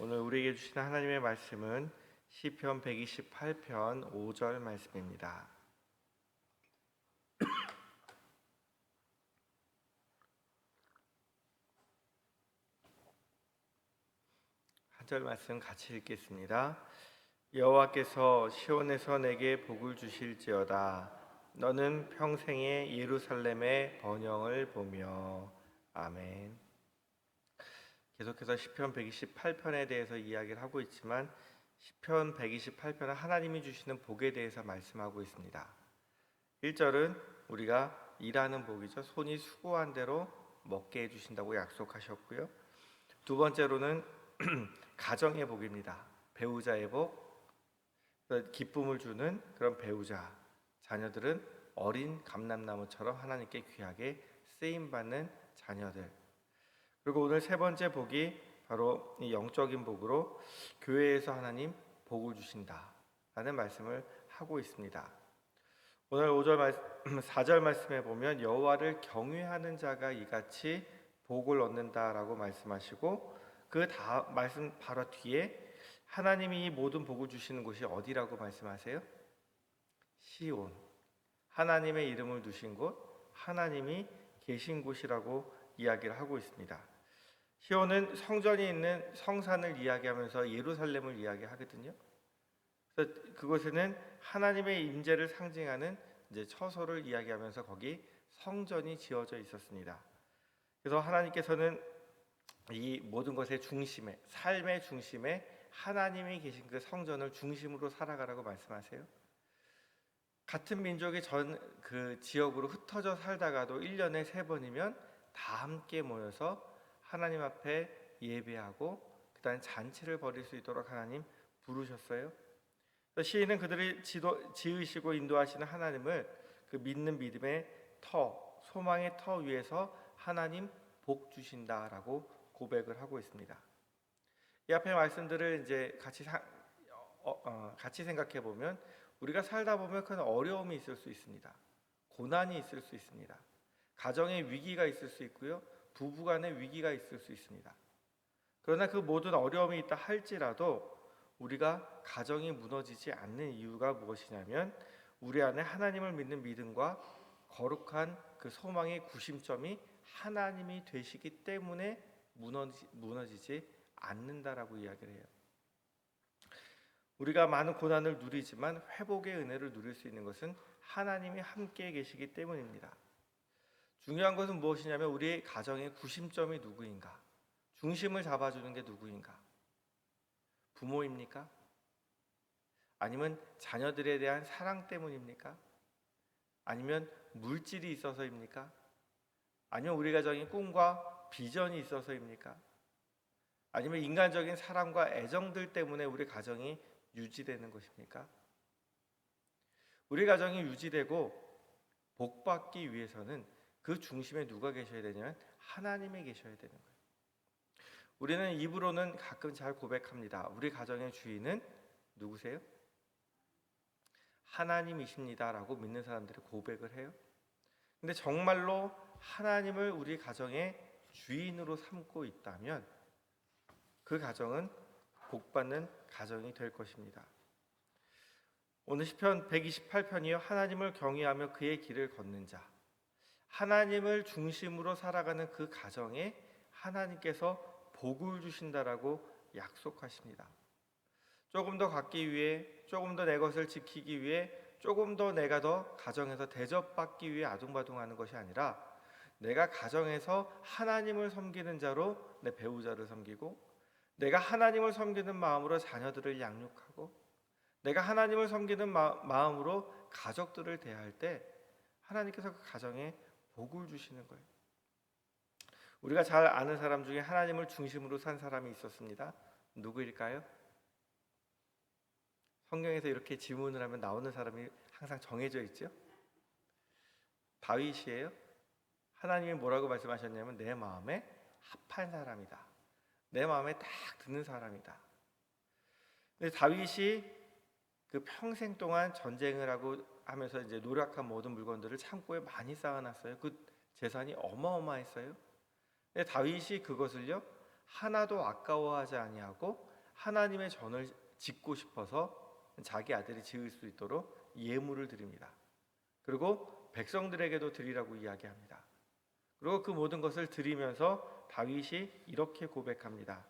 오늘 우리에게 주신 하나님의 말씀은 시편 128편 5절 말씀입니다. 한 절 말씀 같이 읽겠습니다. 여호와께서 시온에서 내게 복을 주실지어다. 너는 평생에 예루살렘의 번영을 보며. 아멘. 계속해서 시편 128편에 대해서 이야기를 하고 있지만 시편 128편은 하나님이 주시는 복에 대해서 말씀하고 있습니다. 1절은 우리가 일하는 복이죠. 손이 수고한 대로 먹게 해주신다고 약속하셨고요. 두 번째로는 가정의 복입니다. 배우자의 복, 기쁨을 주는 그런 배우자, 자녀들은 어린 감람나무처럼 하나님께 귀하게 쓰임받는 자녀들. 그리고 오늘 세 번째 복이 바로 이 영적인 복으로 교회에서 하나님 복을 주신다라는 말씀을 하고 있습니다. 오늘 4절 말씀에 보면 여호와를 경외하는 자가 이같이 복을 얻는다라고 말씀하시고 그 다음 말씀 바로 뒤에 하나님이 이 모든 복을 주시는 곳이 어디라고 말씀하세요? 시온, 하나님의 이름을 두신 곳, 하나님이 계신 곳이라고 이야기를 하고 있습니다. 시온은 성전이 있는 성산을 이야기하면서 예루살렘을 이야기하거든요. 그래서 그곳에는 하나님의 임재를 상징하는 이제 처소를 이야기하면서 거기 성전이 지어져 있었습니다. 그래서 하나님께서는 이 모든 것의 중심에, 삶의 중심에 하나님이 계신 그 성전을 중심으로 살아가라고 말씀하세요. 같은 민족이 그 지역으로 흩어져 살다가도 1년에 3번이면 다 함께 모여서 하나님 앞에 예배하고 그다음 잔치를 벌일 수 있도록 하나님 부르셨어요. 시인은 그들이 지으시고 인도하시는 하나님을 그 믿는 믿음의 터, 소망의 터 위에서 하나님 복 주신다라고 고백을 하고 있습니다. 이 앞에 말씀들을 이제 같이 생각해 보면 우리가 살다 보면 큰 어려움이 있을 수 있습니다. 고난이 있을 수 있습니다. 가정의 위기가 있을 수 있고요. 부부간의 위기가 있을 수 있습니다. 그러나 그 모든 어려움이 있다 할지라도 우리가 가정이 무너지지 않는 이유가 무엇이냐면 우리 안에 하나님을 믿는 믿음과 거룩한 그 소망의 구심점이 하나님이 되시기 때문에 무너지지 않는다라고 이야기를 해요. 우리가 많은 고난을 누리지만 회복의 은혜를 누릴 수 있는 것은 하나님이 함께 계시기 때문입니다. 중요한 것은 무엇이냐면 우리의 가정의 구심점이 누구인가? 중심을 잡아주는 게 누구인가? 부모입니까? 아니면 자녀들에 대한 사랑 때문입니까? 아니면 물질이 있어서입니까? 아니면 우리 가정의 꿈과 비전이 있어서입니까? 아니면 인간적인 사랑과 애정들 때문에 우리 가정이 유지되는 것입니까? 우리 가정이 유지되고 복받기 위해서는 그 중심에 누가 계셔야 되냐면 하나님이 계셔야 되는 거예요. 우리는 입으로는 가끔 잘 고백합니다. 우리 가정의 주인은 누구세요? 하나님이십니다라고 믿는 사람들이 고백을 해요. 근데 정말로 하나님을 우리 가정의 주인으로 삼고 있다면 그 가정은 복받는 가정이 될 것입니다. 오늘 시편 128편이요. 하나님을 경외하며 그의 길을 걷는 자. 하나님을 중심으로 살아가는 그 가정에 하나님께서 복을 주신다라고 약속하십니다. 조금 더 갖기 위해, 조금 더 내 것을 지키기 위해, 조금 더 내가 더 가정에서 대접받기 위해 아둥바둥하는 것이 아니라 내가 가정에서 하나님을 섬기는 자로 내 배우자를 섬기고, 내가 하나님을 섬기는 마음으로 자녀들을 양육하고, 내가 하나님을 섬기는 마음으로 가족들을 대할 때 하나님께서 그 가정에 복을 주시는 거예요. 우리가 잘 아는 사람 중에 하나님을 중심으로 산 사람이 있었습니다. 누구일까요? 성경에서 이렇게 질문을 하면 나오는 사람이 항상 정해져 있죠. 다윗이에요. 하나님이 뭐라고 말씀하셨냐면 내 마음에 합한 사람이다. 내 마음에 딱 드는 사람이다. 근데 다윗이 그 평생 동안 전쟁을 하면서 이제 노력한 모든 물건들을 창고에 많이 쌓아놨어요. 그 재산이 어마어마했어요. 근데 다윗이 그것을요 하나도 아까워하지 아니하고 하나님의 전을 짓고 싶어서 자기 아들이 지을 수 있도록 예물을 드립니다. 그리고 백성들에게도 드리라고 이야기합니다. 그리고 그 모든 것을 드리면서 다윗이 이렇게 고백합니다.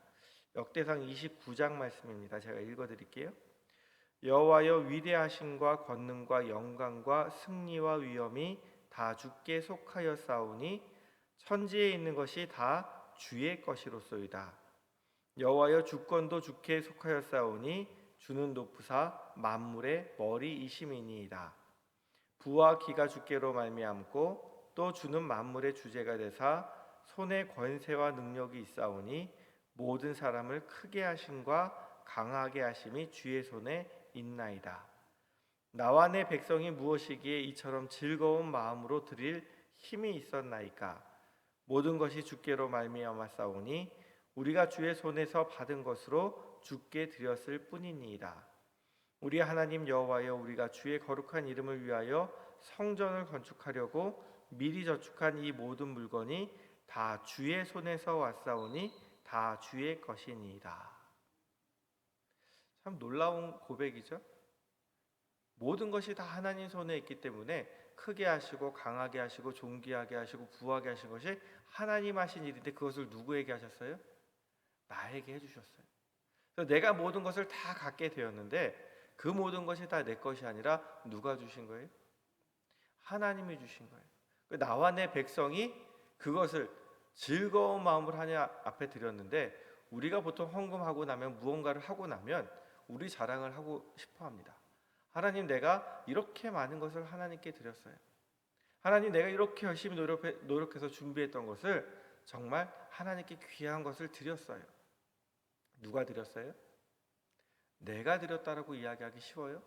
역대상 29장 말씀입니다. 제가 읽어드릴게요. 여호와여, 위대하심과 권능과 영광과 승리와 위엄이 다 주께 속하였사오니 천지에 있는 것이 다 주의 것이로소이다. 여호와여, 주권도 주께 속하였사오니 주는 높으사 만물의 머리이심이니이다. 부와 기가 주께로 말미암고 또 주는 만물의 주제가 되사 손에 권세와 능력이 있사오니 모든 사람을 크게 하심과 강하게 하심이 주의 손에 있나이다. 나와 내 백성이 무엇이기에 이처럼 즐거운 마음으로 드릴 힘이 있었나이까. 모든 것이 주께로 말미암았사오니 우리가 주의 손에서 받은 것으로 주께 드렸을 뿐이니이다. 우리 하나님 여호와여, 우리가 주의 거룩한 이름을 위하여 성전을 건축하려고 미리 저축한 이 모든 물건이 다 주의 손에서 왔사오니 다 주의 것이니이다. 참 놀라운 고백이죠. 모든 것이 다 하나님 손에 있기 때문에 크게 하시고 강하게 하시고 존귀하게 하시고 부하게 하신 것이 하나님 하신 일인데, 그것을 누구에게 하셨어요? 나에게 해주셨어요. 그래서 내가 모든 것을 다 갖게 되었는데 그 모든 것이 다 내 것이 아니라 누가 주신 거예요? 하나님이 주신 거예요. 나와 내 백성이 그것을 즐거운 마음으로 하나님 앞에 드렸는데, 우리가 보통 헌금하고 나면, 무언가를 하고 나면 우리 자랑을 하고 싶어 합니다. 하나님, 내가 이렇게 많은 것을 하나님께 드렸어요. 하나님, 내가 이렇게 열심히 노력해서 준비했던 것을 정말 하나님께 귀한 것을 드렸어요. 누가 드렸어요? 내가 드렸다라고 이야기하기 쉬워요?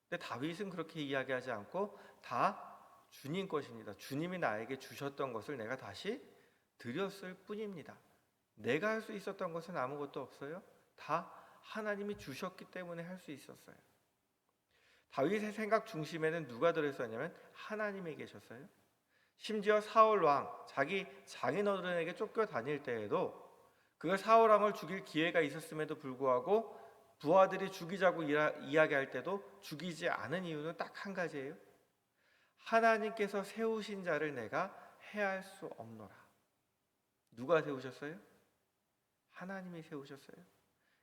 근데 다윗은 그렇게 이야기하지 않고 다 주님 것입니다. 주님이 나에게 주셨던 것을 내가 다시 드렸을 뿐입니다. 내가 할 수 있었던 것은 아무것도 없어요. 다 하나님이 주셨기 때문에 할 수 있었어요. 다윗의 생각 중심에는 누가 들어있었냐면 하나님이 계셨어요. 심지어 사울 왕, 자기 장인어른에게 쫓겨 다닐 때에도, 그가 사울 왕을 죽일 기회가 있었음에도 불구하고 부하들이 죽이자고 이야기할 때도 죽이지 않은 이유는 딱 한 가지예요. 하나님께서 세우신 자를 내가 해할 수 없노라. 누가 세우셨어요? 하나님이 세우셨어요.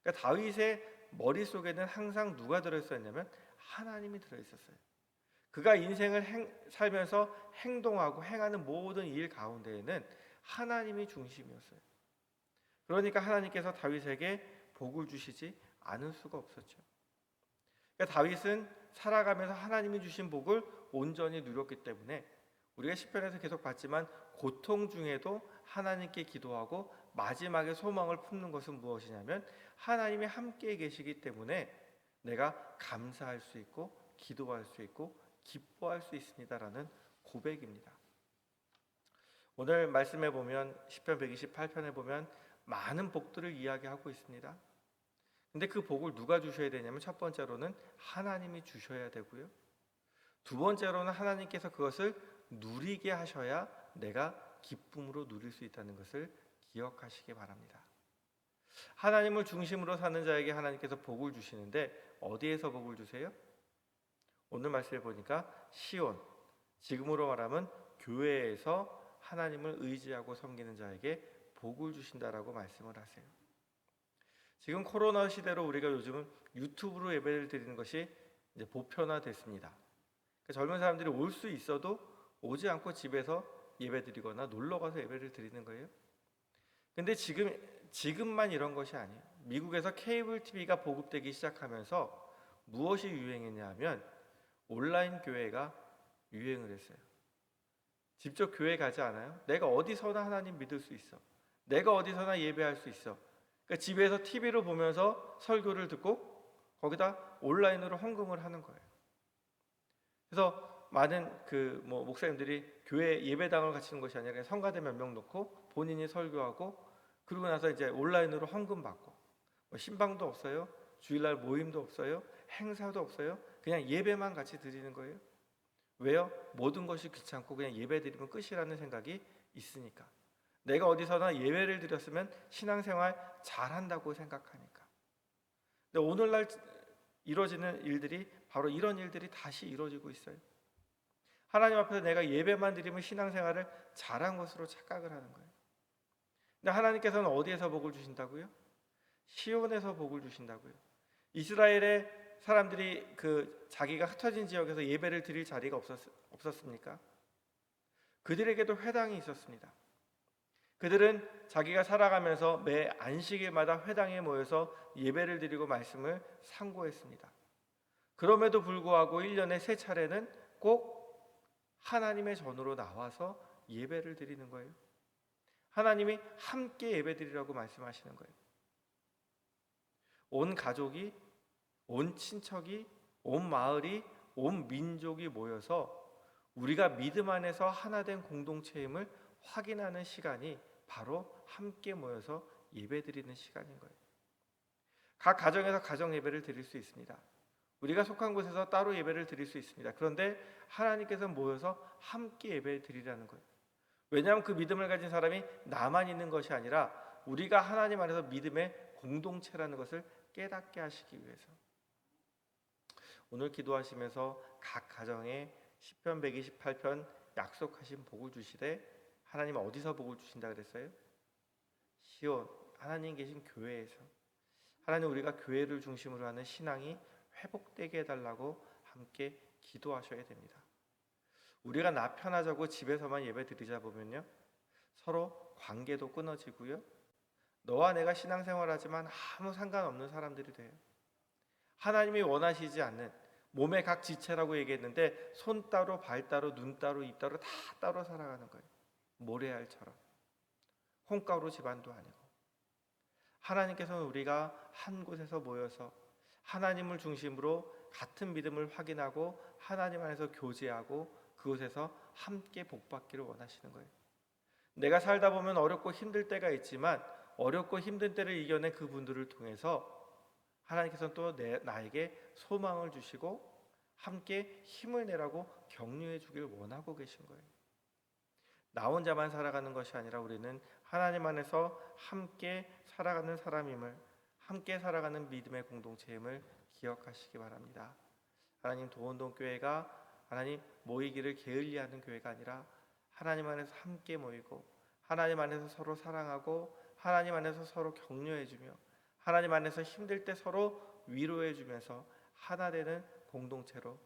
그러니까 다윗의 머릿속에는 항상 누가 들어있었냐면 하나님이 들어있었어요. 그가 인생을 살면서 행동하고 행하는 모든 일 가운데에는 하나님이 중심이었어요. 그러니까 하나님께서 다윗에게 복을 주시지 않을 수가 없었죠. 그러니까 다윗은 살아가면서 하나님이 주신 복을 온전히 누렸기 때문에, 우리가 시편에서 계속 봤지만 고통 중에도 하나님께 기도하고 마지막에 소망을 품는 것은 무엇이냐면 하나님이 함께 계시기 때문에 내가 감사할 수 있고 기도할 수 있고 기뻐할 수 있습니다라는 고백입니다. 오늘 말씀에 보면 시편 128편에 보면 많은 복들을 이야기하고 있습니다. 근데 그 복을 누가 주셔야 되냐면, 첫 번째로는 하나님이 주셔야 되고요. 두 번째로는 하나님께서 그것을 누리게 하셔야 내가 기쁨으로 누릴 수 있다는 것을 기억하시기 바랍니다. 하나님을 중심으로 사는 자에게 하나님께서 복을 주시는데 어디에서 복을 주세요? 오늘 말씀에 보니까 시온, 지금으로 말하면 교회에서 하나님을 의지하고 섬기는 자에게 복을 주신다라고 말씀을 하세요. 지금 코로나 시대로 우리가 요즘은 유튜브로 예배를 드리는 것이 이제 보편화됐습니다. 젊은 사람들이 올 수 있어도 오지 않고 집에서 예배 드리거나 놀러 가서 예배를 드리는 거예요. 근데 지금만 이런 것이 아니에요. 미국에서 케이블 TV가 보급되기 시작하면서 무엇이 유행했냐 하면 온라인 교회가 유행을 했어요. 직접 교회 가지 않아요? 내가 어디서나 하나님 믿을 수 있어. 내가 어디서나 예배할 수 있어. 그러니까 집에서 TV를 보면서 설교를 듣고 거기다 온라인으로 헌금을 하는 거예요. 그래서 많은 목사님들이 교회 예배당을 갖추는 것이 아니라 성가대 몇 명 놓고 본인이 설교하고, 그러고 나서 이제 온라인으로 헌금 받고, 신방도 없어요, 주일날 모임도 없어요, 행사도 없어요, 그냥 예배만 같이 드리는 거예요. 왜요? 모든 것이 귀찮고 그냥 예배 드리면 끝이라는 생각이 있으니까. 내가 어디서나 예배를 드렸으면 신앙생활 잘한다고 생각하니까. 근데 오늘날 이루어지는 일들이 바로 이런 일들이 다시 이루어지고 있어요. 하나님 앞에서 내가 예배만 드리면 신앙생활을 잘한 것으로 착각을 하는 거예요. 근데 하나님께서는 어디에서 복을 주신다고요? 시온에서 복을 주신다고요. 이스라엘의 사람들이 자기가 흩어진 지역에서 예배를 드릴 자리가 없었습니까? 그들에게도 회당이 있었습니다. 그들은 자기가 살아가면서 매 안식일마다 회당에 모여서 예배를 드리고 말씀을 상고했습니다. 그럼에도 불구하고 1년에 3차례는 꼭 하나님의 전으로 나와서 예배를 드리는 거예요. 하나님이 함께 예배 드리라고 말씀하시는 거예요. 온 가족이, 온 친척이, 온 마을이, 온 민족이 모여서 우리가 믿음 안에서 하나 된 공동체임을 확인하는 시간이 바로 함께 모여서 예배드리는 시간인 거예요. 각 가정에서 가정 예배를 드릴 수 있습니다. 우리가 속한 곳에서 따로 예배를 드릴 수 있습니다. 그런데 하나님께서 모여서 함께 예배 드리라는 거예요. 왜냐하면 그 믿음을 가진 사람이 나만 있는 것이 아니라 우리가 하나님 안에서 믿음의 공동체라는 것을 깨닫게 하시기 위해서. 오늘 기도하시면서 각 가정에 시편 128편 약속하신 복을 주시되, 하나님 어디서 복을 주신다 그랬어요? 시온, 하나님 계신 교회에서. 하나님, 우리가 교회를 중심으로 하는 신앙이 회복되게 해달라고 함께 기도하셔야 됩니다. 우리가 나 편하자고 집에서만 예배 드리자 보면요, 서로 관계도 끊어지고요, 너와 내가 신앙생활하지만 아무 상관없는 사람들이 돼요. 하나님이 원하시지 않는 몸의 각 지체라고 얘기했는데 손 따로 발 따로 눈 따로 입 따로 다 따로 살아가는 거예요. 모래알처럼. 홍가루 집안도 아니고. 하나님께서는 우리가 한 곳에서 모여서 하나님을 중심으로 같은 믿음을 확인하고 하나님 안에서 교제하고 그곳에서 함께 복받기를 원하시는 거예요. 내가 살다 보면 어렵고 힘들 때가 있지만 어렵고 힘든 때를 이겨낸 그분들을 통해서 하나님께서는 또 나에게 소망을 주시고 함께 힘을 내라고 격려해 주길 원하고 계신 거예요. 나 혼자만 살아가는 것이 아니라 우리는 하나님 안에서 함께 살아가는 사람임을, 함께 살아가는 믿음의 공동체임을 기억하시기 바랍니다. 하나님, 도원동교회가 하나님 모이기를 게을리하는 교회가 아니라 하나님 안에서 함께 모이고 하나님 안에서 서로 사랑하고 하나님 안에서 서로 격려해주며 하나님 안에서 힘들 때 서로 위로해주면서 하나 되는 공동체로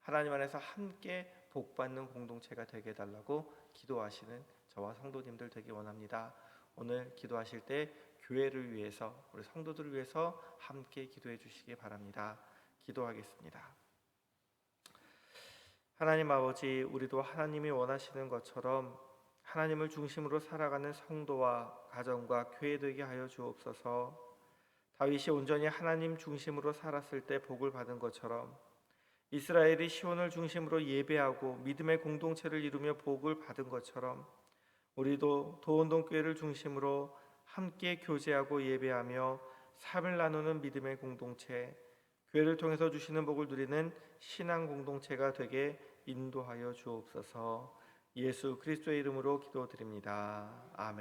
하나님 안에서 함께 복받는 공동체가 되게 해달라고 기도하시는 저와 성도님들 되기 원합니다. 오늘 기도하실 때 교회를 위해서, 우리 성도들을 위해서 함께 기도해 주시기 바랍니다. 기도하겠습니다. 하나님 아버지, 우리도 하나님이 원하시는 것처럼 하나님을 중심으로 살아가는 성도와 가정과 교회 되게 하여 주옵소서. 다윗이 온전히 하나님 중심으로 살았을 때 복을 받은 것처럼 이스라엘이 시온을 중심으로 예배하고 믿음의 공동체를 이루며 복을 받은 것처럼 우리도 도원동교회를 중심으로 함께 교제하고 예배하며 삶을 나누는 믿음의 공동체, 교회를 통해서 주시는 복을 누리는 신앙 공동체가 되게 인도하여 주옵소서. 예수 그리스도의 이름으로 기도드립니다. 아멘.